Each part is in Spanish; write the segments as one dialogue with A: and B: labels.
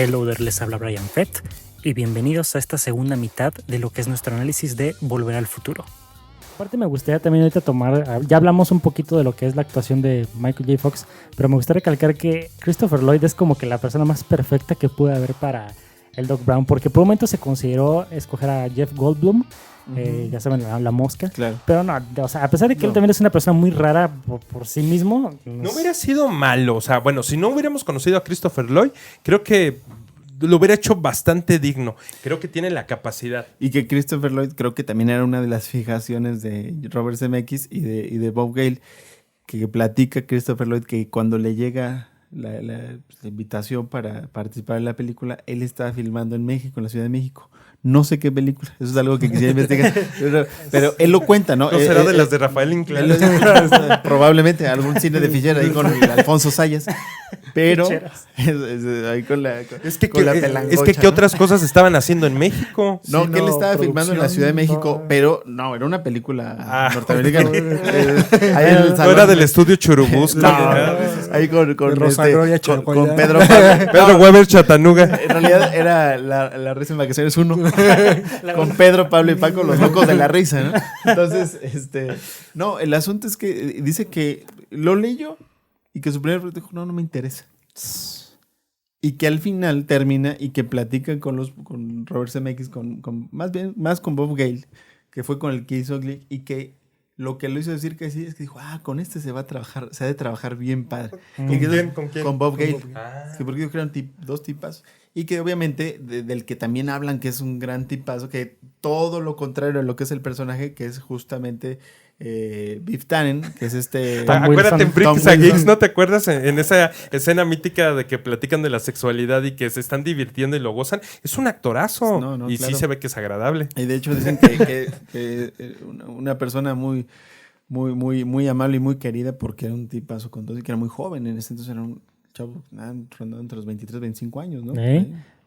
A: Hello there, les habla Brian Fett y bienvenidos a esta segunda mitad de lo que es nuestro análisis de Volver al Futuro. Aparte me gustaría también ahorita tomar, ya hablamos un poquito de lo que es la actuación de Michael J. Fox, pero me gustaría recalcar que Christopher Lloyd es como que la persona más perfecta que pude haber para el Doc Brown, porque por un momento se consideró escoger a Jeff Goldblum, ya saben, la mosca,
B: claro.
A: Pero no, o sea, a pesar de que él también es una persona muy rara por sí mismo.
C: No hubiera sido malo, o sea, bueno, si no hubiéramos conocido a Christopher Lloyd, creo que lo hubiera hecho bastante digno. Creo que tiene la capacidad.
B: Y que Christopher Lloyd creo que también era una de las fijaciones de Robert Zemeckis y de Bob Gale, que platica Christopher Lloyd que cuando le llega la invitación para participar en la película, él estaba filmando en México, en la Ciudad de México. No sé qué película, eso es algo que quisiera investigar, pero él lo cuenta, ¿no?
C: ¿No será de las de Rafael Inclán?
B: Probablemente algún cine de Fischer ahí con Alfonso Sayas, pero ahí con la
C: es que ¿qué otras cosas estaban haciendo en México?
B: No, sí, que él estaba filmando en la Ciudad de México, pero no, era una película norteamericana.
C: No era del estudio Churubusco.
B: Ahí con
C: Pedro Weber Chatanuga.
B: En realidad era la risa en vacaciones 1 con Pedro, Pablo y Paco, los locos de la risa, ¿no? Entonces, no, el asunto es que dice que lo leyó y que su primer proyecto dijo, no me interesa. Y que al final termina y que platica con Robert Zemeckis, más con Bob Gale, que fue con el que hizo Glee, y que lo que lo hizo decir que sí es que dijo, con este se ha de trabajar bien padre.
C: ¿Con quién?
B: Con Bob Gale. Sí, porque yo creo que eran dos tipazos. Y que obviamente del que también hablan que es un gran tipazo, que todo lo contrario a lo que es el personaje, que es justamente Biff Tannen, que es
C: acuérdate en Freaks and Geeks, ¿no te acuerdas? En esa escena mítica de que platican de la sexualidad y que se están divirtiendo y lo gozan. Es un actorazo. Y claro, sí se ve que es agradable.
B: Y de hecho dicen que una persona muy, muy, muy, muy amable y muy querida, porque era un tipazo con todo y que era muy joven. En ese entonces era un chavo rondando entre los 23 25 años, ¿no?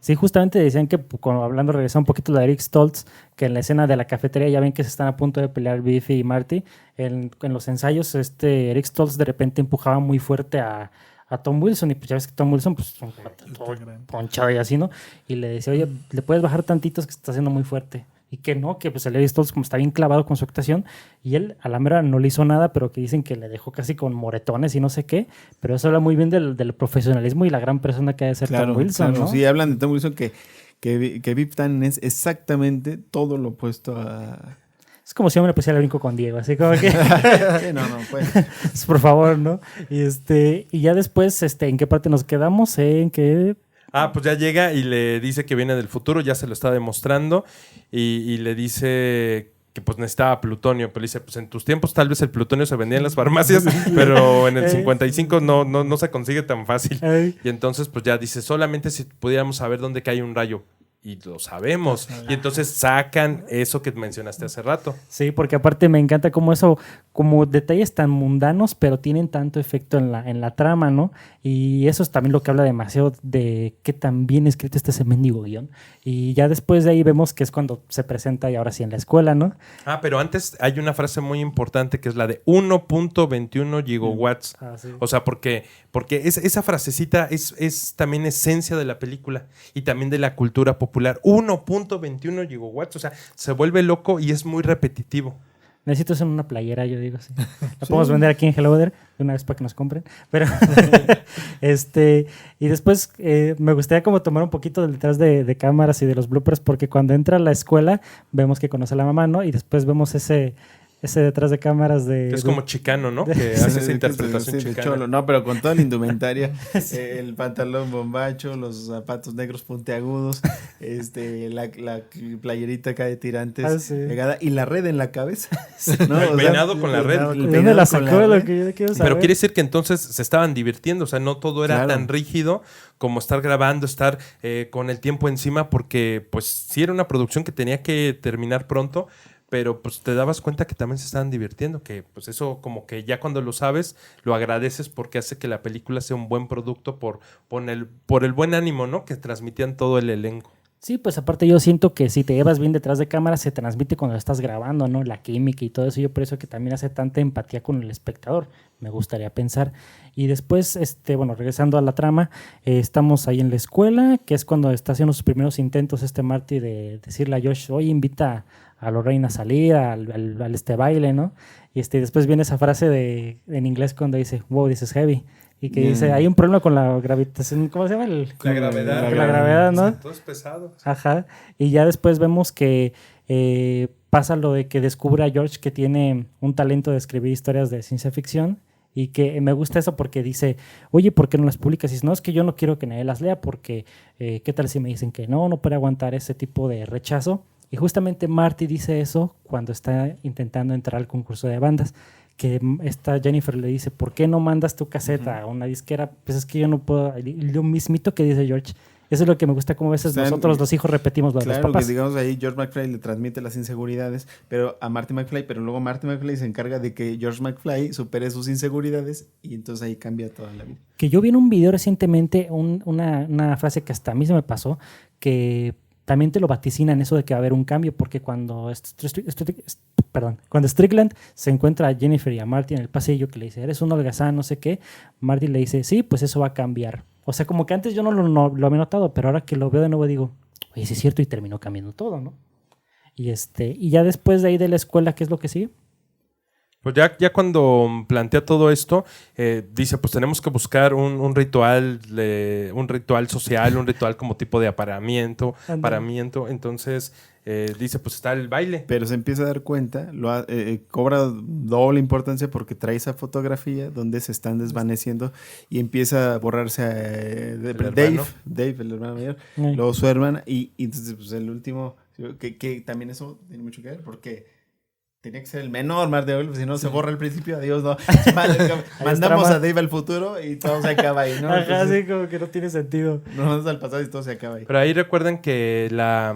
A: Sí, justamente decían que, hablando, regresando un poquito de Eric Stoltz, que en la escena de la cafetería ya ven que se están a punto de pelear Biffy y Marty. En los ensayos, Eric Stoltz de repente empujaba muy fuerte a Tom Wilson, y pues ya ves que Tom Wilson, pues, todo ponchado y así, ¿no? Y le decía, oye, ¿le puedes bajar tantitos que se está haciendo muy fuerte? Y que no, que pues el Eric Stoltz como está bien clavado con su actuación, y él a la mera no le hizo nada, pero que dicen que le dejó casi con moretones y no sé qué, pero eso habla muy bien del profesionalismo y la gran persona que ha de ser Tom Wilson, ¿no?
B: Sí, hablan de Tom Wilson que Biff Tannen es exactamente todo lo opuesto a...
A: Es como si yo me pusiera el brinco con Diego, así como que...
B: sí, no, pues.
A: Por favor, ¿no? Y ya después, ¿en qué parte nos quedamos? ¿En qué...?
C: Pues ya llega y le dice que viene del futuro, ya se lo está demostrando, y le dice que pues necesitaba plutonio, pero le dice, pues en tus tiempos tal vez el plutonio se vendía en las farmacias, pero en el 55 no se consigue tan fácil. Y entonces pues ya dice, solamente si pudiéramos saber dónde cae un rayo. Y lo sabemos. Y entonces sacan eso que mencionaste hace rato.
A: Sí, porque aparte me encanta cómo eso, como detalles tan mundanos, pero tienen tanto efecto en la trama, ¿no? Y eso es también lo que habla demasiado de qué tan bien escrito está ese mendigo guión. Y ya después de ahí vemos que es cuando se presenta y ahora sí en la escuela, ¿no?
C: Pero antes hay una frase muy importante que es la de 1.21 gigawatts.
A: Sí.
C: O sea, porque esa frasecita es también esencia de la película y también de la cultura popular. 1.21 gigawatts, o sea, se vuelve loco y es muy repetitivo.
A: Necesito hacer una playera, yo digo así. La podemos vender aquí en Hello There de una vez para que nos compren. Pero y después me gustaría como tomar un poquito detrás de cámaras y de los bloopers, porque cuando entra a la escuela vemos que conoce a la mamá, ¿no? Y después vemos ese detrás de cámaras de...
C: Que es como Chicano, ¿no? Que hace esa interpretación
B: de
C: chicana.
B: Cholo, no, pero con toda la indumentaria, el pantalón bombacho, los zapatos negros puntiagudos, la playerita acá de tirantes pegada y la red en la cabeza.
C: ¿No? El peinado con la red.
A: ¿De dónde la sacó? Lo que yo quiero saber.
C: Pero quiere decir que entonces se estaban divirtiendo, o sea, no todo era tan rígido como estar grabando, estar con el tiempo encima, porque pues sí era una producción que tenía que terminar pronto, pero pues te dabas cuenta que también se estaban divirtiendo, que pues eso como que ya cuando lo sabes, lo agradeces porque hace que la película sea un buen producto por el buen ánimo, ¿no? Que transmitían todo el elenco.
A: Sí, pues aparte yo siento que si te llevas bien detrás de cámara se transmite cuando estás grabando, ¿no? La química y todo eso. Yo por eso que también hace tanta empatía con el espectador, me gustaría pensar. Y después, bueno, regresando a la trama, estamos ahí en la escuela, que es cuando está haciendo sus primeros intentos Marty de decirle a Josh, oye, invita a Lorraine a salir al baile, ¿no? Y después viene esa frase en inglés cuando dice, wow, this is heavy. Y que dice, hay un problema con la gravitación, ¿cómo se llama?
C: La gravedad.
A: La gravedad, ¿no?
C: Todo es pesado.
A: Ajá. Y ya después vemos que pasa lo de que descubre a George que tiene un talento de escribir historias de ciencia ficción y que me gusta eso porque dice, oye, ¿por qué no las publicas? Y dice, no, es que yo no quiero que nadie las lea porque ¿qué tal si me dicen que no puede aguantar ese tipo de rechazo? Y justamente Marty dice eso cuando está intentando entrar al concurso de bandas. Que esta Jennifer le dice, ¿por qué no mandas tu caseta a una disquera? Pues es que yo no puedo. Lo mismito que dice George. Eso es lo que me gusta, como a veces nosotros los hijos repetimos lo de los papás.
B: Claro, que digamos ahí George McFly le transmite las inseguridades pero a Marty McFly, pero luego Marty McFly se encarga de que George McFly supere sus inseguridades y entonces ahí cambia toda la vida.
A: Que yo vi en un video recientemente una frase que hasta a mí se me pasó, que también te lo vaticinan eso de que va a haber un cambio, porque cuando Strickland se encuentra a Jennifer y a Marty en el pasillo, que le dice, eres un holgazán, no sé qué, Marty le dice, sí, pues eso va a cambiar. O sea, como que antes yo no lo había notado, pero ahora que lo veo de nuevo digo, oye, sí es cierto, y terminó cambiando todo, ¿no? Y ya después de ahí de la escuela, ¿qué es lo que sigue?
C: Pues ya cuando plantea todo esto, dice, pues tenemos que buscar un ritual social, un ritual como tipo de aparamiento. Entonces, dice, pues está el baile.
B: Pero se empieza a dar cuenta, cobra doble importancia porque trae esa fotografía donde se están desvaneciendo y empieza a borrarse Dave, el hermano mayor, luego su hermana, y entonces pues el último, que también eso tiene mucho que ver porque tenía que ser el menor Mar de Oro, si no se borra el principio, adiós, no. Mandamos a Dave al futuro y todo se acaba ahí, ¿no?
A: Ajá, sí, como que no tiene sentido.
B: Nos vamos al pasado y todo se acaba ahí.
C: Pero ahí recuerden que la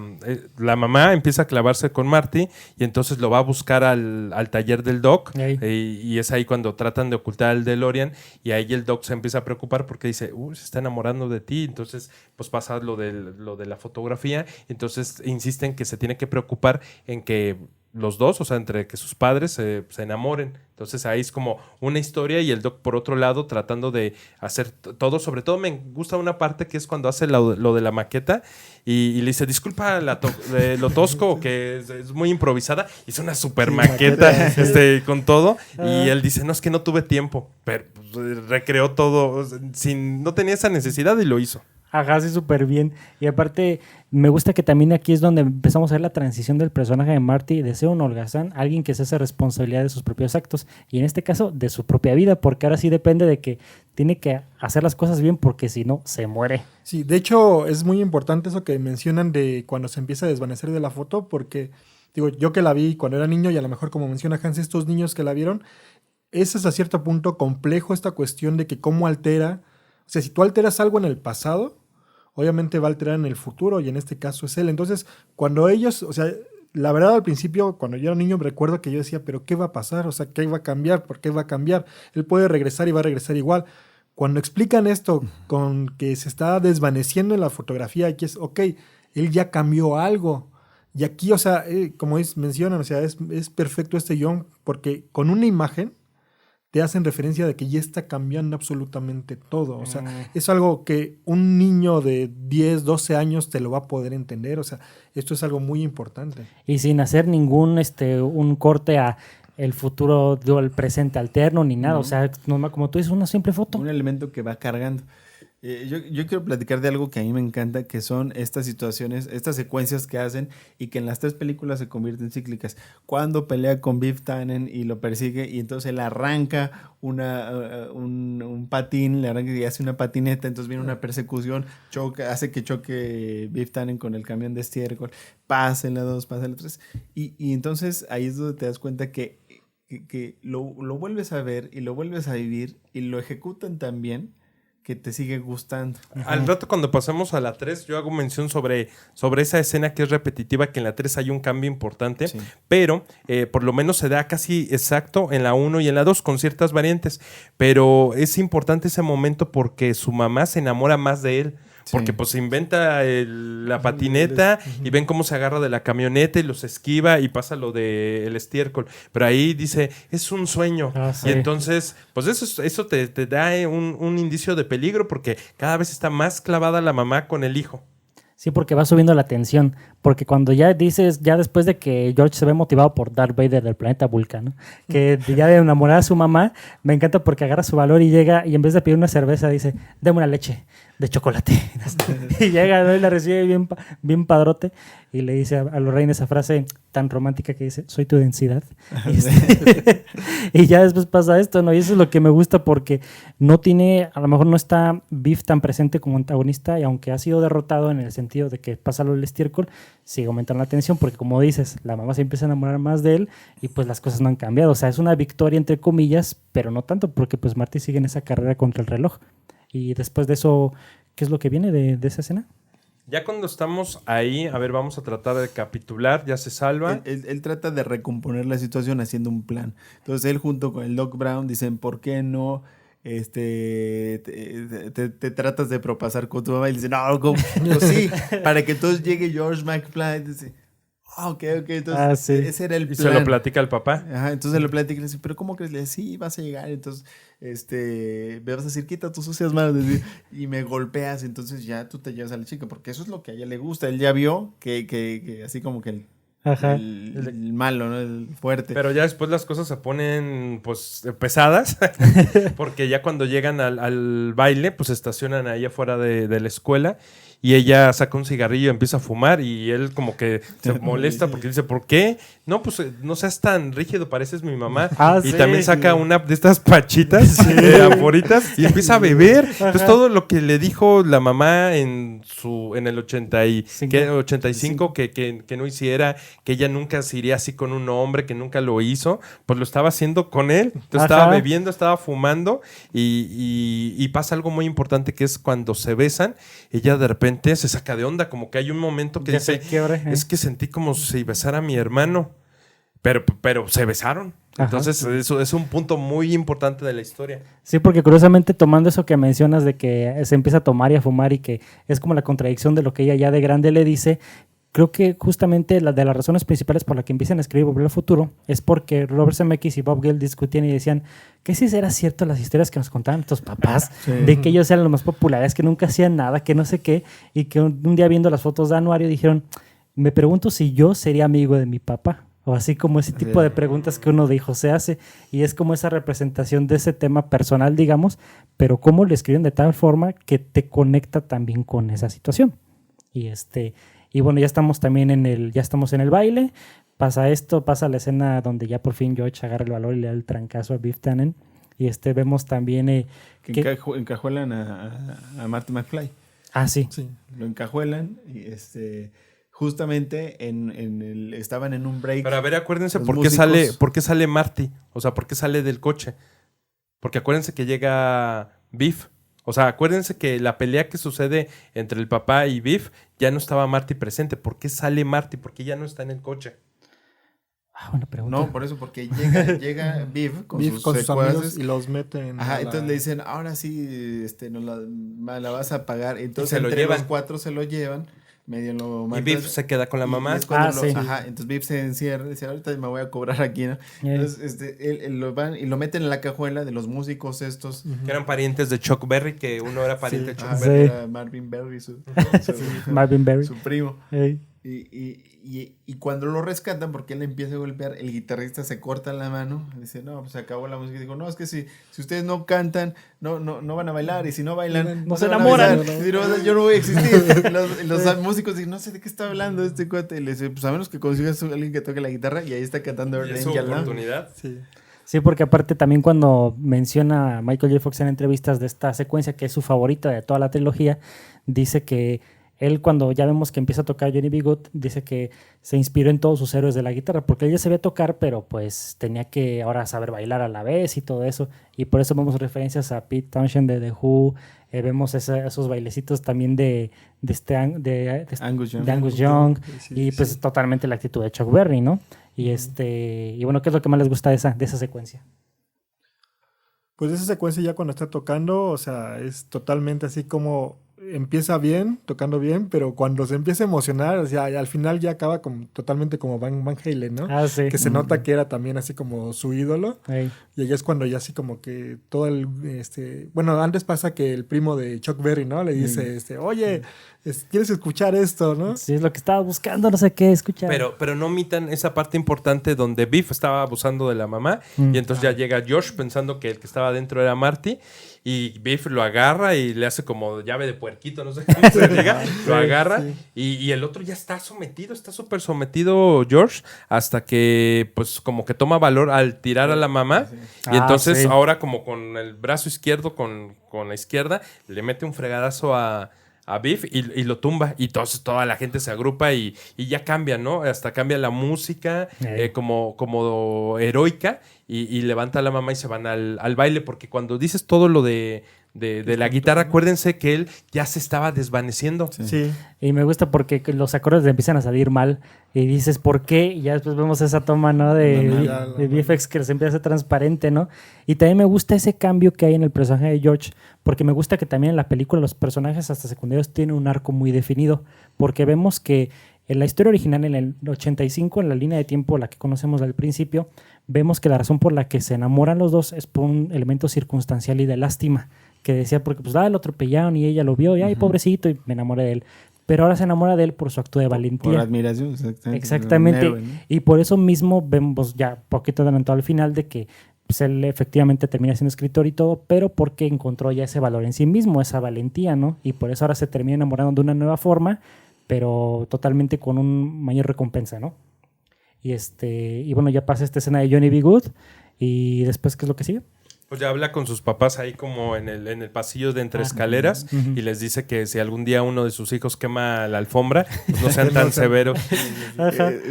C: mamá empieza a clavarse con Marty y entonces lo va a buscar al taller del Doc y es ahí cuando tratan de ocultar al DeLorean y ahí el Doc se empieza a preocupar porque dice, se está enamorando de ti, entonces pues pasa lo de la fotografía, entonces insisten que se tiene que preocupar en que los dos, o sea, entre que sus padres se enamoren. Entonces ahí es como una historia y el Doc por otro lado tratando de hacer todo. Sobre todo me gusta una parte que es cuando hace lo de la maqueta y le dice, disculpa lo tosco, que es muy improvisada. Hizo una super maqueta con todo y él dice, no, es que no tuve tiempo, pero pues, recreó todo, no tenía esa necesidad y lo hizo.
A: Ajá, sí, súper bien. Y aparte, me gusta que también aquí es donde empezamos a ver la transición del personaje de Marty de ser un holgazán, alguien que se hace responsabilidad de sus propios actos, y en este caso, de su propia vida, porque ahora sí depende de que tiene que hacer las cosas bien, porque si no, se muere.
D: Sí, de hecho, es muy importante eso que mencionan de cuando se empieza a desvanecer de la foto, porque, digo, yo que la vi cuando era niño, y a lo mejor como menciona Hans, estos niños que la vieron, es hasta cierto punto complejo esta cuestión de que cómo altera. O sea, si tú alteras algo en el pasado, obviamente va a alterar en el futuro y en este caso es él. Entonces, cuando ellos, o sea, la verdad al principio, cuando yo era niño, me recuerdo que yo decía, ¿pero qué va a pasar? O sea, ¿qué va a cambiar? ¿Por qué va a cambiar? Él puede regresar y va a regresar igual. Cuando explican esto con que se está desvaneciendo en la fotografía, aquí es, ok, él ya cambió algo. Y aquí, o sea, como mencionan, o sea, es perfecto este guión porque con una imagen te hacen referencia de que ya está cambiando absolutamente todo. O sea, es algo que un niño de 10, 12 años te lo va a poder entender. O sea, esto es algo muy importante.
A: Y sin hacer ningún un corte a el futuro, el presente alterno, ni nada. O sea, como tú dices, una simple foto.
B: Un elemento que va cargando. Yo quiero platicar de algo que a mí me encanta, que son estas situaciones, estas secuencias que hacen y que en las 3 películas se convierten cíclicas. Cuando pelea con Biff Tannen y lo persigue y entonces él arranca un patín, le arranca y hace una patineta, entonces viene una persecución, hace que choque Biff Tannen con el camión de estiércol, pasa en la 2, pasa en la 3 y entonces ahí es donde te das cuenta que lo vuelves a ver y lo vuelves a vivir y lo ejecutan tan bien que te sigue gustando.
C: Al rato cuando pasemos a la 3, yo hago mención sobre esa escena que es repetitiva, que en la 3 hay un cambio importante, sí. Pero por lo menos se da casi exacto en la 1 y en la 2 con ciertas variantes, pero es importante ese momento porque su mamá se enamora más de él, Porque pues inventa la patineta y ven cómo se agarra de la camioneta y los esquiva y pasa lo del estiércol. Pero ahí dice, es un sueño.
A: Sí.
C: Y entonces, pues eso te da un indicio de peligro porque cada vez está más clavada la mamá con el hijo.
A: Sí, porque va subiendo la tensión. Porque cuando ya dices, ya después de que George se ve motivado por Darth Vader del planeta Vulcan, ¿no? Que ya de enamorar a su mamá, me encanta porque agarra su valor y llega y en vez de pedir una cerveza dice, dame una leche de chocolate. Y llega, ¿no? Y la recibe bien padrote y le dice a Lorraine esa frase tan romántica que dice, soy tu densidad. Y ya después pasa esto, ¿no? Y eso es lo que me gusta porque no tiene, a lo mejor no está Biff tan presente como antagonista y aunque ha sido derrotado en el sentido de que pasa lo del estiércol, sigue aumentando la tensión porque como dices, la mamá se empieza a enamorar más de él y pues las cosas no han cambiado. O sea, es una victoria entre comillas, pero no tanto porque pues Marty sigue en esa carrera contra el reloj. Y después de eso, ¿qué es lo que viene de esa escena?
C: Ya cuando estamos ahí, a ver, vamos a tratar de capitular, ya se salva.
B: Él trata de recomponer la situación haciendo un plan. Entonces él junto con el Doc Brown dicen, ¿por qué no te tratas de propasar con tu mamá? Y le dicen, no, pues sí, para que entonces llegue George McFly. Dice, ok, entonces
A: sí.
B: ese era el plan.
C: Y se lo platica al papá.
B: Ajá, entonces lo platica y le dice, pero ¿cómo crees? Le dice, sí, vas a llegar, entonces me vas a decir, quita tus sucias manos y me golpeas, entonces ya tú te llevas a la chica, porque eso es lo que a ella le gusta. Él ya vio que así como que el malo, ¿no? El fuerte.
C: Pero ya después las cosas se ponen pues pesadas porque ya cuando llegan al baile pues se estacionan ahí afuera de la escuela y ella saca un cigarrillo y empieza a fumar y él como que se molesta porque dice, ¿por qué? No, pues no seas tan rígido, pareces mi mamá. Y
A: sí,
C: también saca una de estas pachitas anforitas y empieza a beber. Entonces todo lo que le dijo la mamá en el 85 que no hiciera, que ella nunca se iría así con un hombre, que nunca lo hizo, pues lo estaba haciendo con él. Entonces estaba bebiendo, estaba fumando y pasa algo muy importante que es cuando se besan, ella de repente se saca de onda, como que hay un momento que dice, es que sentí como si besara a mi hermano, pero se besaron. Entonces eso es un punto muy importante de la historia.
A: Sí, porque curiosamente tomando eso que mencionas de que se empieza a tomar y a fumar y que es como la contradicción de lo que ella ya de grande le dice, creo que justamente de las razones principales por las que empiezan a escribir Volver al Futuro es porque Robert Zemeckis y Bob Gale discutían y decían que si era cierto las historias que nos contaban nuestros papás, de que ellos eran los más populares, que nunca hacían nada, que no sé qué, y que un día viendo las fotos de anuario dijeron, me pregunto si yo sería amigo de mi papá. O así como ese tipo de preguntas que uno de hijo se hace. Y es como esa representación de ese tema personal, digamos, pero cómo lo escriben de tal forma que te conecta también con esa situación. Y bueno, ya estamos también en el baile. Pasa esto, pasa la escena donde ya por fin George agarra el valor y le da el trancazo a Biff Tannen. Y vemos también...
B: que encajuelan a Marty McFly.
A: Ah, sí.
B: Lo encajuelan y justamente estaban en un break.
C: Pero a ver, acuérdense por qué sale Marty. O sea, ¿por qué sale del coche? Porque acuérdense que llega Biff. O sea, acuérdense que la pelea que sucede entre el papá y Biff, ya no estaba Marty presente. ¿Por qué sale Marty? ¿Por qué ya no está en el coche?
A: Buena pregunta.
B: No, por eso, porque llega Biff con sus
D: amigos y los meten.
B: Ajá, entonces le dicen, ahora sí, nos la vas a pagar. Entonces
C: se lo
B: entre
C: llevan.
B: los cuatro se lo llevan. Medio lo
C: y Biff se queda con la mamá.
B: Sí. Ajá, entonces Biff se encierra y dice, ahorita me voy a cobrar aquí, ¿no? Entonces él lo van y lo meten en la cajuela de los músicos estos.
C: Que eran parientes de Chuck Berry, que uno era pariente de Chuck
B: Berry.
C: Berry.
B: Era Marvin Berry,
A: Marvin Berry.
B: Su primo.
A: Hey.
B: Y cuando lo rescatan, porque él empieza a golpear, el guitarrista se corta la mano. Dice, no, pues se acabó la música. Y digo, no, es que si ustedes no cantan, no van a bailar. Y si no bailan,
A: no se enamoran.
B: Yo no voy a existir. Los músicos dicen, no sé de qué está hablando este cuate. Y le dice, pues a menos que consigas a alguien que toque la guitarra. Y ahí está cantando
C: ¿Y es su oportunidad?
A: Sí, porque aparte también cuando menciona Michael J. Fox en entrevistas de esta secuencia, que es su favorita de toda la trilogía, dice que él cuando ya vemos que empieza a tocar Johnny B. Good, dice que se inspiró en todos sus héroes de la guitarra, porque él ya sabía tocar, pero pues tenía que ahora saber bailar a la vez y todo eso. Y por eso vemos referencias a Pete Townshend de The Who, vemos esos bailecitos también de Angus Young y pues totalmente la actitud de Chuck Berry, ¿no? Y bueno, ¿qué es lo que más les gusta de esa secuencia?
D: Pues esa secuencia ya cuando está tocando, o sea, es totalmente así como empieza bien, tocando bien, pero cuando se empieza a emocionar, o sea, al final ya acaba totalmente como Van Halen, ¿no?
A: Ah, sí.
D: Que se nota que era también así como su ídolo.
A: Ey.
D: Y ahí es cuando ya así como que todo el, bueno, antes pasa que el primo de Chuck Berry, ¿no? Le dice, oye, ¿quieres escuchar esto, no?
A: Sí, es lo que estaba buscando, no sé qué, escuchar.
C: Pero no omitan esa parte importante donde Biff estaba abusando de la mamá y entonces ya llega Josh pensando que el que estaba adentro era Marty y Biff lo agarra y le hace como llave de puerquito, no sé cómo se diga, lo agarra y el otro ya está súper sometido George hasta que pues como que toma valor al tirar a la mamá y entonces ahora como con el brazo izquierdo con la izquierda le mete un fregadazo a Biff y lo tumba y entonces toda la gente se agrupa y ya cambia, ¿no? Hasta cambia la música como heroica y levanta a la mamá y se van al baile porque cuando dices todo lo de la guitarra, acuérdense que él ya se estaba desvaneciendo.
D: Sí.
A: Y me gusta porque los acordes le empiezan a salir mal y dices, ¿por qué? Y ya después vemos esa toma, ¿no? De VFX que se empieza a hacer transparente, ¿no? Y también me gusta ese cambio que hay en el personaje de George, porque me gusta que también en la película los personajes hasta secundarios tienen un arco muy definido, porque vemos que en la historia original, en el 85, en la línea de tiempo, la que conocemos al principio, vemos que la razón por la que se enamoran los dos es por un elemento circunstancial y de lástima, que decía, porque pues lo atropellaron y ella lo vio y ay, pobrecito, y me enamoré de él. Pero ahora se enamora de él por su acto de valentía.
B: Por admiración,
A: Exactamente.
B: Héroe, ¿no?
A: Y por eso mismo vemos ya poquito adelantado al final de que pues, él efectivamente termina siendo escritor y todo, pero porque encontró ya ese valor en sí mismo, esa valentía, ¿no? Y por eso ahora se termina enamorando de una nueva forma, pero totalmente con un mayor recompensa, ¿no? Y bueno, ya pasa esta escena de Johnny B. Good y después, ¿qué es lo que sigue?
C: Pues ya habla con sus papás ahí como en el pasillo de entre escaleras y les dice que si algún día uno de sus hijos quema la alfombra, pues no sean tan severos.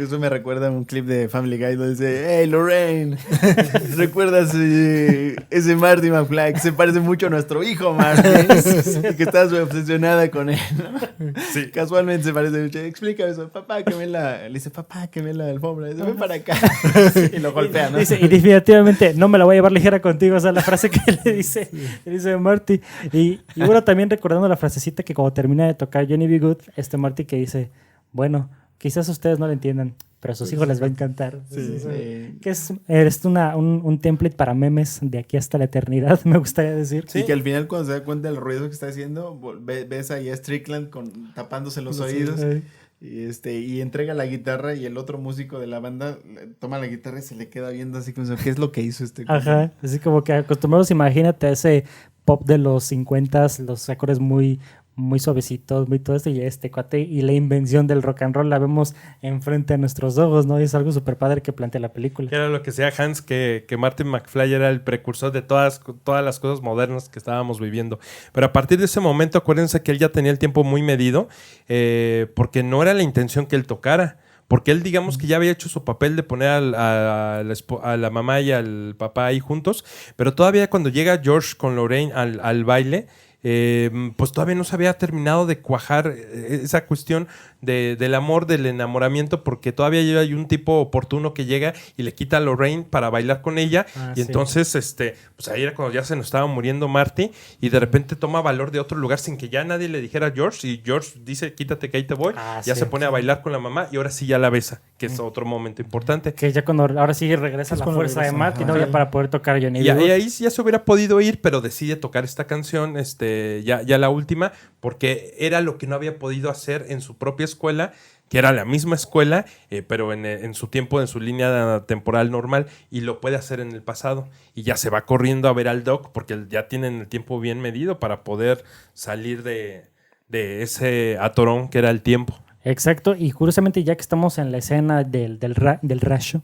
B: Eso me recuerda a un clip de Family Guy donde dice, hey Lorraine, ¿recuerdas ese Marty McFly que se parece mucho a nuestro hijo Marty? Y que estás obsesionada con él, ¿no?
C: Sí.
B: Casualmente se parece mucho. Explica eso, papá, quemé le dice, papá, quemé la alfombra. Dice, ven para acá. Y lo golpea, ¿no?
A: Dice, y definitivamente no me la voy a llevar ligera contigo, esa es la frase que le dice Marty. Y bueno, también recordando la frasecita que cuando termina de tocar Johnny B. Good, Marty que dice, bueno, quizás ustedes no lo entiendan, pero a sus hijos les va a encantar.
B: Sí.
A: Que es un template para memes de aquí hasta la eternidad, me gustaría decir.
B: Sí, que al final cuando se da cuenta del ruido que está haciendo, ves ahí a Strickland tapándose los oídos. Y entrega la guitarra y el otro músico de la banda toma la guitarra y se le queda viendo así como, ¿qué es lo que hizo este?
A: Ajá, así como que acostumbrados, imagínate a ese pop de los 50s, los acordes muy, muy suavecitos, muy todo esto, y cuate y la invención del rock and roll la vemos enfrente de nuestros ojos, ¿no? Y es algo súper padre que plantea la película.
C: Era lo que decía Hans, que Martin McFly era el precursor de todas las cosas modernas que estábamos viviendo. Pero a partir de ese momento, acuérdense que él ya tenía el tiempo muy medido, porque no era la intención que él tocara. Porque él, digamos que ya había hecho su papel de poner a la mamá y al papá ahí juntos, pero todavía cuando llega George con Lorraine al baile, pues todavía no se había terminado de cuajar esa cuestión del amor, del enamoramiento, porque todavía hay un tipo oportuno que llega y le quita a Lorraine para bailar con ella, y entonces pues ahí era cuando ya se nos estaba muriendo Marty, y de repente toma valor de otro lugar sin que ya nadie le dijera a George, y George dice, quítate que ahí te voy, se pone a bailar con la mamá, y ahora sí ya la besa, que es otro momento importante.
A: Que ya ahora sí regresa la fuerza de Marty, ¿no? Ya para poder tocar Johnny B.
C: Y ahí ya se hubiera podido ir, pero decide tocar esta canción, ya la última, porque era lo que no había podido hacer en su propia escuela, que era la misma escuela, pero en su tiempo, en su línea temporal normal, y lo puede hacer en el pasado. Y ya se va corriendo a ver al Doc, porque ya tienen el tiempo bien medido para poder salir de ese atorón que era el tiempo.
A: Exacto, y curiosamente ya que estamos en la escena del rayo,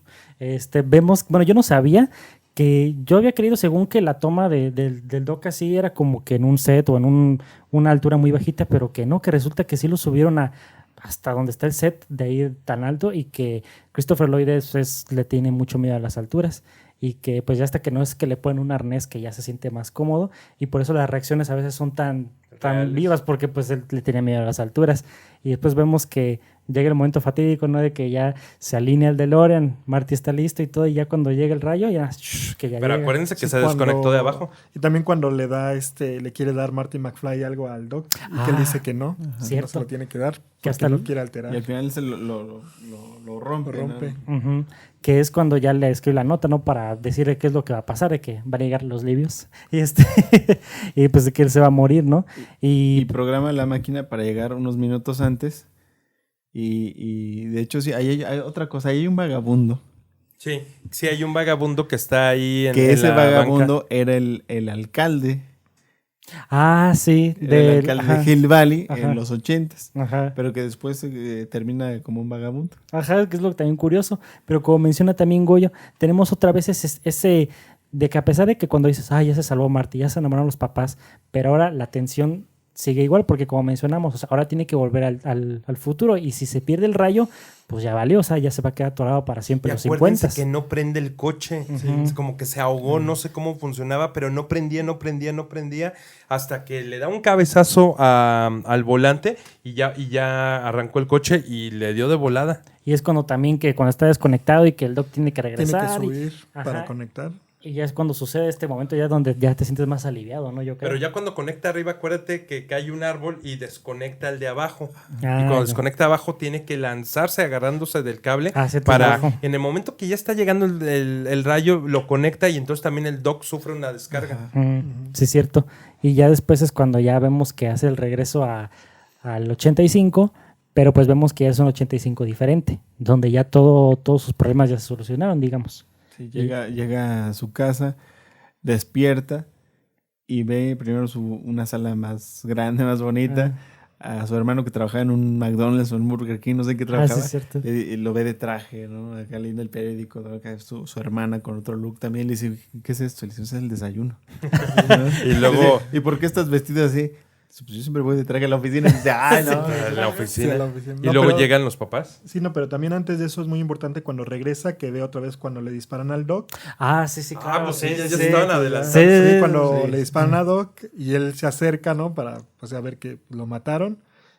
A: vemos, bueno, yo no sabía que yo había creído según que la toma del Doc así era como que en un set o en una altura muy bajita, pero que no, que resulta que sí lo subieron hasta donde está el set de ahí tan alto y que Christopher Lloyd le tiene mucho miedo a las alturas y que pues ya hasta que no es que le ponen un arnés que ya se siente más cómodo y por eso las reacciones a veces son tan vivas porque pues él le tenía miedo a las alturas y después vemos que llega el momento fatídico, ¿no? De que ya se alinea el DeLorean, Marty está listo y todo, y ya cuando llega el rayo, ya, que ya
C: Pero
A: llega.
C: acuérdense que
D: Sí,
C: se desconectó de abajo.
D: Y también cuando le da le quiere dar Marty McFly algo al Doc y que él dice que no, no
A: cierto.
D: se lo tiene que dar,
A: Que
D: que
A: hasta
D: hasta
A: el-
D: lo quiere alterar.
B: Y al final se lo rompe.
D: Lo rompe.
B: ¿no?
A: Ujú. Que es cuando ya le escribe la nota, ¿no? Para decirle qué es lo que va a pasar, de que van a llegar los libios y y pues de que él se va a morir, ¿no?
B: Y programa la máquina para llegar unos minutos antes. Y de hecho, sí, hay otra cosa. Ahí hay un vagabundo.
C: Sí, hay un vagabundo que está ahí en
B: Que ese
C: la
B: vagabundo
C: banca.
B: era el alcalde.
A: Sí,
B: Era el alcalde de Hill Valley
A: Ajá.
B: en los 80s.
A: Ajá.
B: Pero que después termina como un vagabundo.
A: Ajá, que es lo también curioso. Pero como menciona también Goyo, tenemos otra vez ese de que a pesar de que cuando dices, ya se salvó Marty, ya se enamoraron los papás, pero ahora la tensión sigue igual, porque como mencionamos, o sea, ahora tiene que volver al futuro, y si se pierde el rayo, pues ya valió, o sea, ya se va a quedar atorado para siempre
C: Y
A: los
C: acuérdense
A: 50.
C: que no prende el coche.
A: Ujú.
C: Es como que se ahogó, no sé cómo funcionaba, pero no prendía, hasta que le da un cabezazo al volante y ya arrancó el coche y le dio de volada.
A: Y es cuando también que cuando está desconectado y que el Doc tiene que
D: Tiene
A: regresar.
D: que
A: y-
D: subir
A: Ajá.
D: para conectar.
A: Y ya es cuando sucede este momento ya donde ya te sientes más aliviado, ¿no? Yo creo.
C: Pero ya cuando conecta arriba, acuérdate que cae un árbol y desconecta el de abajo. y
A: Ah,
C: cuando
A: ya.
C: desconecta abajo, tiene que lanzarse agarrándose del cable
A: Hacia tu
C: para,
A: abajo.
C: en el momento que ya está llegando el rayo, lo conecta y entonces también el Doc sufre una descarga.
A: Sí, cierto. Y ya después es cuando ya vemos que hace el regreso al 85, pero pues vemos que ya es un 85 diferente, donde ya todos sus problemas ya se solucionaron, digamos.
B: Sí, llega a su casa, despierta y ve primero una sala más grande, más bonita. A su hermano que trabajaba en un McDonald's o en un BurgerKing, no sé en qué
A: Sí,
B: trabajaba.
A: es cierto.
B: Y lo ve de traje, ¿no? Acá leyendo el periódico, ¿no? Acá su hermana con otro look también. Le dice, ¿qué es esto? Le dice, es el desayuno. ¿No?
C: Y luego-
B: ¿Y por qué estás vestido así? Dice, pues yo siempre voy de traje a la oficina. Y dice, ay, no.
C: En la oficina.
D: Sí, a la oficina.
C: Y
D: No,
C: luego
D: pero-
C: llegan los papás.
D: Sí, no, pero también antes de eso es muy importante cuando regresa que ve otra vez cuando le disparan al Doc.
A: Sí, claro.
C: pues sí, ya
A: sí.
C: se estaban adelantando.
A: Sí,
D: Sí, cuando
B: sí.
D: le disparan a Doc y él se acerca, ¿no? Para pues, a ver que lo mataron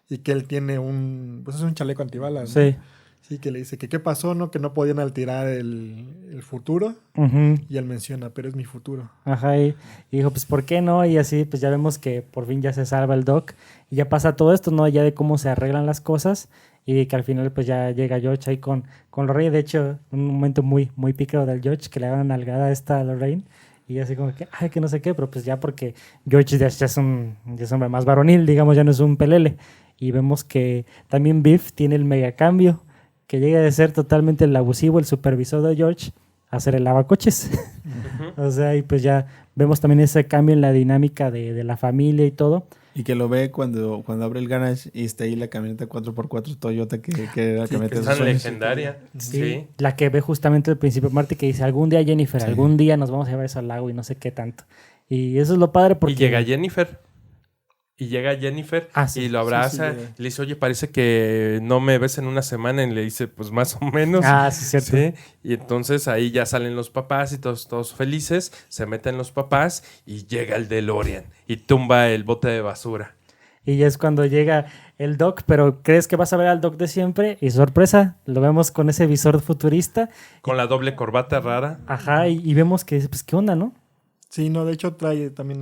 D: y que él tiene es un chaleco antibalas. ¿no?
A: Sí.
D: Sí, que le dice que qué pasó, ¿no? Que no podían alterar el futuro.
A: Ujú.
D: Y él menciona, pero es mi futuro.
A: Ajá, y dijo, pues, ¿por qué no? Y así, pues, ya vemos que por fin ya se salva el Doc. Y ya pasa todo esto, ¿no? Ya de cómo se arreglan las cosas. Y que al final, pues, ya llega George ahí con Lorraine. De hecho, un momento muy, muy pícaro del George, que le da una nalgada a esta Lorraine. Y así como que, que no sé qué. Pero pues ya porque George ya es un hombre más varonil, digamos, ya no es un pelele. Y vemos que también Biff tiene el mega cambio, que llega de ser totalmente el abusivo, el supervisor de George, a ser el lavacoches. O sea, y pues ya vemos también ese cambio en la dinámica de la familia y todo.
B: Y que lo ve cuando abre el garage y está ahí la camioneta 4x4 Toyota que era la
C: Que
B: camioneta
C: es
B: de
C: tan
B: sus sueños.
C: legendaria. Sí.
A: La que ve justamente al principio Marty, que dice, algún día Jennifer,
B: Sí.
A: algún día nos vamos a llevar eso al lago y no sé qué tanto. Y eso es lo padre porque...
C: Y llega Jennifer.
A: Sí.
C: Y lo abraza.
D: Sí, sí,
C: le dice, oye, parece que no me ves en una semana. Y le dice, pues más o menos.
A: Sí, cierto.
C: Sí. Y entonces ahí ya salen los papás y todos felices. Se meten los papás y llega el DeLorean y tumba el bote de basura.
A: Y ya es cuando llega el Doc, pero crees que vas a ver al Doc de siempre y sorpresa, lo vemos con ese visor futurista.
C: Con la doble corbata rara.
A: Ajá, y vemos que, pues, ¿qué onda, no?
D: Sí, no, de hecho trae también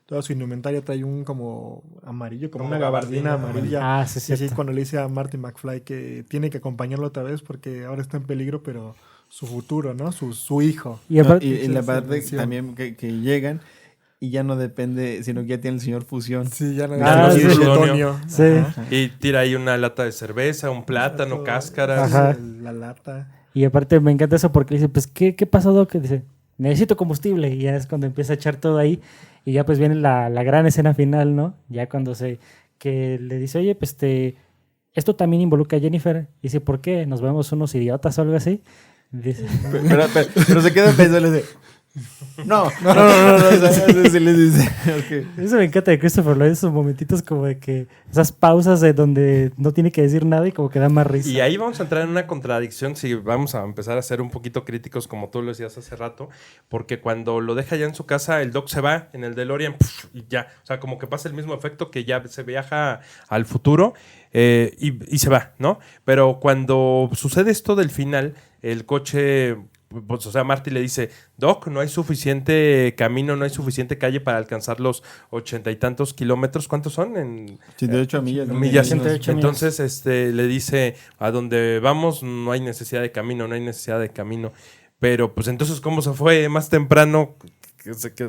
D: toda su indumentaria trae un como amarillo, como
C: Como
D: una gabardina
C: gabardina
D: amarilla.
A: Sí,
D: Y así
A: cierto.
D: cuando le dice a Marty McFly que tiene que acompañarlo otra vez porque ahora está en peligro, pero su futuro, ¿no? Su hijo.
A: Y aparte,
B: Y la parte
D: mención.
B: también que llegan y ya no depende, sino que ya tiene el señor Fusión.
D: Sí, ya no
A: Ah,
D: es
A: sí.
D: plutonio.
A: Sí.
D: Ajá.
C: Y tira ahí una lata de cerveza, un plátano,
D: Todo.
C: cáscaras.
A: Ajá.
D: La lata.
A: y aparte me encanta eso porque dice, pues, ¿qué pasó, Doc? Dice, necesito combustible. Y ya es cuando empieza a echar todo ahí. Y ya pues viene la gran escena final, ¿no? Ya cuando que le dice, oye, pues esto también involucra a Jennifer. Y dice, ¿por qué? ¿Nos vemos unos idiotas o algo así? Dice,
B: Pero se queda pensando y le dice, No. O sea, sí les dice. Okay.
A: Eso me encanta de Christopher Lloyd, esos momentitos como de que esas pausas de donde no tiene que decir nada y como que da más risa.
C: Y ahí vamos a entrar en una contradicción si vamos a empezar a ser un poquito críticos, como tú lo decías hace rato, porque cuando lo deja ya en su casa, el Doc se va en el DeLorean y ya. O sea, como que pasa el mismo efecto que ya se viaja al futuro y se va, ¿no? Pero cuando sucede esto del final, el coche... Pues, o sea, Marty le dice, Doc, no hay suficiente camino, no hay suficiente calle para alcanzar los 80 y tantos kilómetros. ¿Cuántos son?
B: 88 millas.
C: Millas.
A: 88
C: Entonces, le dice, a donde vamos no hay necesidad de camino, no hay necesidad de camino. Pero, pues, entonces, ¿cómo se fue más temprano?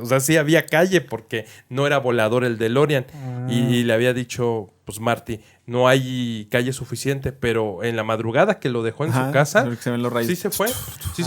C: O sea, sí había calle porque no era volador el DeLorean. Y le había dicho, pues, Marty, no hay calle suficiente, pero en la madrugada que lo dejó en su casa,
B: se ven los rayos.
C: sí se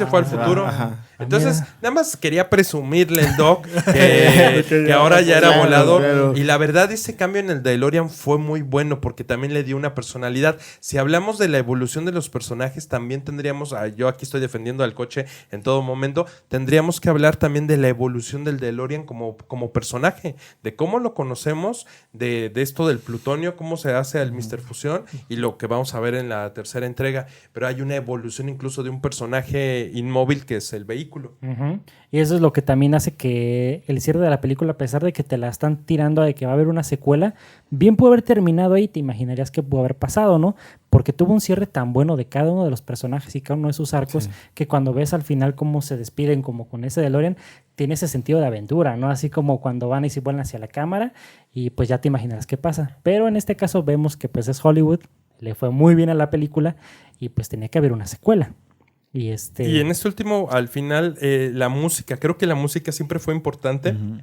C: fue al futuro.
B: Ajá.
C: Entonces, nada más quería presumirle el Doc que ahora ya era volador.
B: Claro.
C: Y la verdad, ese cambio en el DeLorean fue muy bueno porque también le dio una personalidad. Si hablamos de la evolución de los personajes, también tendríamos, yo aquí estoy defendiendo al coche en todo momento, tendríamos que hablar también de la evolución del DeLorean como personaje, de cómo lo conocemos, de esto del plutonio, cómo se hace al Mr. Fusión y lo que vamos a ver en la tercera entrega. Pero hay una evolución incluso de un personaje inmóvil que es el vehículo.
A: Uh-huh. Y eso es lo que también hace que el cierre de la película, a pesar de que te la están tirando de que va a haber una secuela, bien pudo haber terminado ahí, te imaginarías que pudo haber pasado, ¿no? Porque tuvo un cierre tan bueno de cada uno de los personajes y cada uno de sus arcos, que cuando ves al final cómo se despiden como con ese DeLorean, tiene ese sentido de aventura, ¿no? Así como cuando van y se vuelan hacia la cámara y pues ya te imaginarás qué pasa. Pero en este caso vemos que pues es Hollywood, le fue muy bien a la película y pues tenía que haber una secuela. Y
C: en este último, al final, la música, creo que la música siempre fue importante. Uh-huh.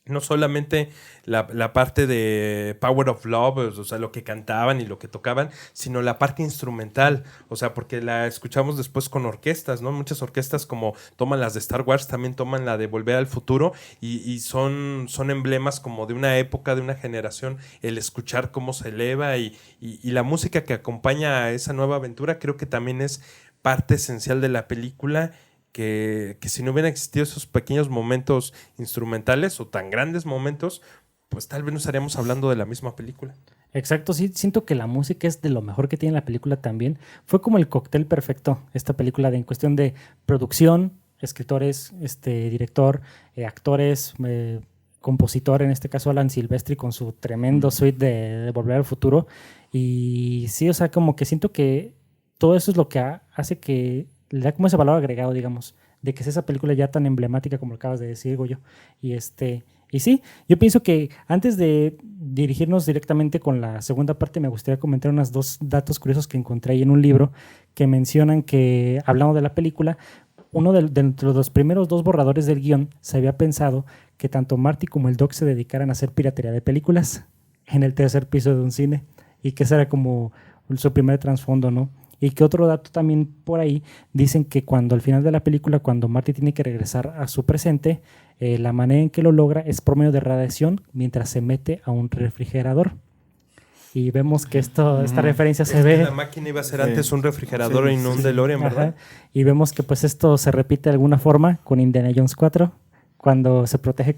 C: No solamente la parte de Power of Love, o sea, lo que cantaban y lo que tocaban, sino la parte instrumental, o sea, porque la escuchamos después con orquestas, ¿no? Muchas orquestas como toman las de Star Wars, también toman la de Volver al Futuro y son emblemas como de una época, de una generación, el escuchar cómo se eleva y la música que acompaña a esa nueva aventura creo que también es parte esencial de la película, que si no hubieran existido esos pequeños momentos instrumentales o tan grandes momentos, pues tal vez no estaríamos hablando de la misma película.
A: Exacto, sí, siento que la música es de lo mejor que tiene la película también. Fue como el cóctel perfecto, esta película, en cuestión de producción, escritores, director, actores, compositor, en este caso Alan Silvestri con su tremendo suite de Volver al Futuro. Y sí, o sea, como que siento que todo eso es lo que hace que le da como ese valor agregado, digamos, de que es esa película ya tan emblemática como acabas de decir, Goyo. Y sí, yo pienso que antes de dirigirnos directamente con la segunda parte, me gustaría comentar unos 2 datos curiosos que encontré ahí en un libro que mencionan que, hablando de la película, uno de los primeros 2 borradores del guión se había pensado que tanto Marty como el Doc se dedicaran a hacer piratería de películas en el tercer piso de un cine y que ese era como su primer trasfondo, ¿no? Y que otro dato también por ahí, dicen que cuando al final de la película, cuando Marty tiene que regresar a su presente, la manera en que lo logra es por medio de radiación mientras se mete a un refrigerador. Y vemos que esta referencia se ve...
C: La máquina iba a ser antes un refrigerador y no un DeLorean, ¿verdad?
A: Ajá. Y vemos que pues esto se repite de alguna forma con Indiana Jones 4, cuando se protege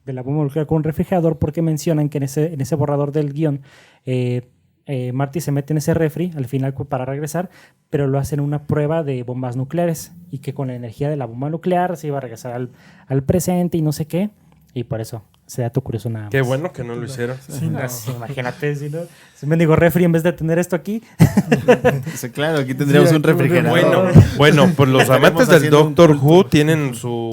A: de la bomba nuclear con un refrigerador, porque mencionan que en ese borrador del guión... Marty se mete en ese refri al final para regresar, pero lo hacen una prueba de bombas nucleares y que con la energía de la bomba nuclear se iba a regresar al presente y no sé qué, y por eso, ese dato curioso nada más.
C: Qué bueno que no lo hicieron.
A: Sí, no, imagínate, si no, si me digo refri en vez de tener esto aquí.
B: Sí, claro, aquí tendríamos un refrigerador.
C: Bueno, pues los amantes del Doctor Who tienen su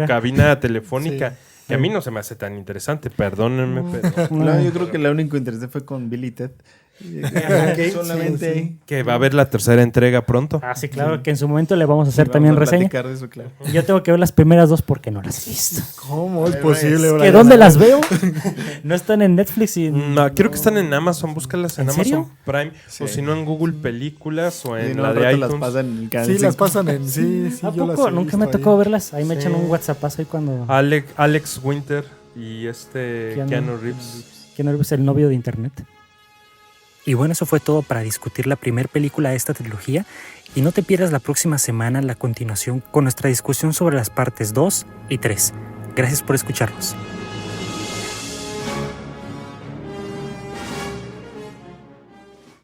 C: cabina telefónica. Sí. Que a mí no se me hace tan interesante, perdónenme, pero...
B: No, yo creo que lo único interesante fue con Bill y Ted.
D: Okay,
B: solamente
D: sí.
C: Que va a haber la tercera entrega pronto.
A: Ah, sí, claro, que en su momento le vamos a hacer también reseña.
B: De eso, claro.
A: Yo tengo que ver las primeras 2 porque no las he visto.
D: ¿Cómo es posible?
A: ¿Que dónde las veo? No están en Netflix y...
C: No, creo que están en Amazon, búscalas en
A: serio?
C: Amazon Prime, sí. O si no en Google Películas o en
B: no,
C: la de iTunes.
B: Las pasan en
D: sí, las pasan en... Sí,
A: ¿A poco? Nunca me ha tocado verlas. Ahí me echan un WhatsAppazo ahí cuando...
C: Alex Winter y Keanu Reeves.
A: Keanu Reeves, el novio de internet. Y bueno, eso fue todo para discutir la primera película de esta trilogía. Y no te pierdas la próxima semana la continuación con nuestra discusión sobre las partes 2 y 3. Gracias por escucharnos.